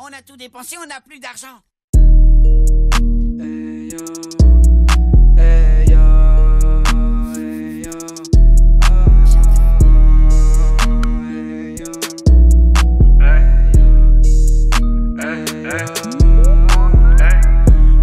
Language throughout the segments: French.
On a tout dépensé, on n'a plus d'argent. Hey yo, hey yo, hey yo, hey yo,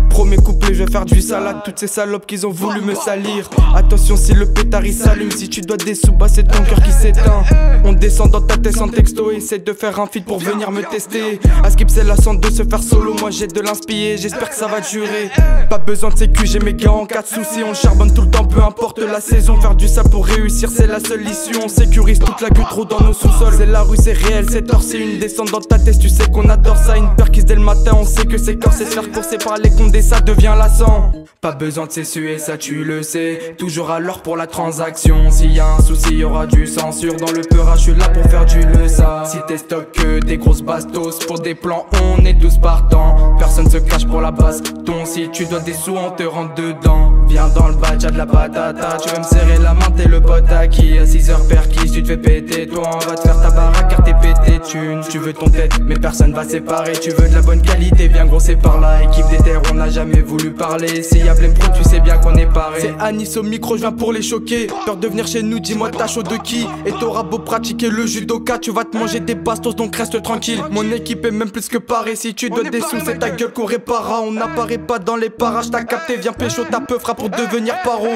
Premier couplet, je vais faire du salade. Toutes ces salopes qu'ils ont voulu me salir. Attention si le pétard il s'allume. Si tu dois des sous, bah c'est ton cœur qui s'éteint. On descend dans ta tête sans texto. Essaie de faire un feat pour venir me tester. À skip c'est la de se faire solo. Moi j'ai de l'inspiré, j'espère que ça va durer. Pas besoin de sécu, j'ai mes gars en cas de soucis. On charbonne tout le temps, peu importe la saison. Faire du sale pour réussir, c'est la seule issue. On sécurise toute la queue trop dans nos sous-sols. C'est la rue, c'est réel, c'est tort. C'est une descente dans ta tête, tu sais qu'on adore ça. Une perquise dès le matin, on sait que c'est corps. C'est se faire courser par les condés, ça devient lassant. Pas besoin de s'essuyer, ça tu le sais. Toujours à l'heure pour la transaction. S'il y a un souci, y aura du censure. Dans le peur, je suis là pour faire du le ça. Si t'es stock que des grosses bastos. Pour des plans, on est tous partants. Personne se cache pour la baston. Si tu dois des sous, on te rentre dedans. Viens dans le badge, y'a de la patata. Tu veux me serrer la main, t'es le pote à qui. À 6h perquis, tu te fais péter. Toi, on va te faire ta baraque car t'es pété thune. Tu veux ton tête, mais personne va séparer. Tu veux de la bonne qualité, viens gros, c'est par là. Équipe des terres, on n'a jamais voulu parler. S'il y a plein pro, tu sais bien qu'on est paré. C'est Anis au micro, je viens pour les choquer. Peur de venir chez nous, dis-moi t'as chaud de qui. Et t'auras beau pratiquer le judoka, tu vas te manger des bastos, donc reste tranquille. Mon équipe est même plus que parée. Si tu dois des sous, c'est ta gueule qu'on répara. On n'apparaît pas dans les parages, t'as capté, viens pécho ta peufra pour devenir paro.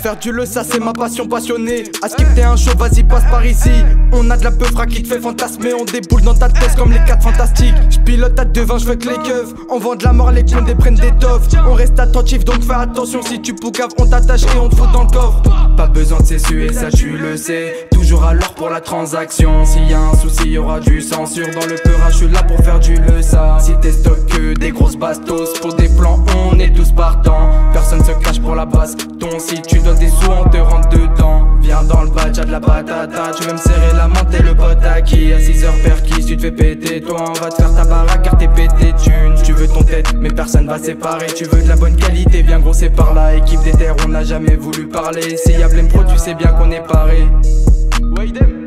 Faire du le ça c'est ma passion passionnée. À skip t'es un show, vas-y passe par ici. On a de la peufra qui te fait fantasmer. On déboule dans ta tête comme les 4 fantastiques. J'pilote à devant, j'veux que les keufs. On vend de la mort, les condés prennent des toffes. On reste attentif donc fais attention. Si tu poucaves on t'attache et on te fout dans le coffre. Pas besoin de s'essuyer, ça tu le sais. Toujours à l'heure pour la transaction. S'il y a un souci, y aura du censure. Dans le peurage, je suis là pour faire du le ça. Si t'es stock que des grosses bastos. Pour des plans, on est tous partants. Personne se cache pour la baston. Si tu donnes des sous, on te rentre dedans. Viens dans le badge, y'a de la patata. Tu veux me serrer la main, t'es le pote à qui. À 6h perquis, tu te fais péter. Toi, on va te faire ta baraque car t'es pété thune. Tu veux ton tête, mais personne va séparer. Tu veux de la bonne qualité, viens gros, c'est par là. Équipe des terres, on n'a jamais voulu parler. S'il y a plein pro, tu sais bien qu'on est paré. Wait them.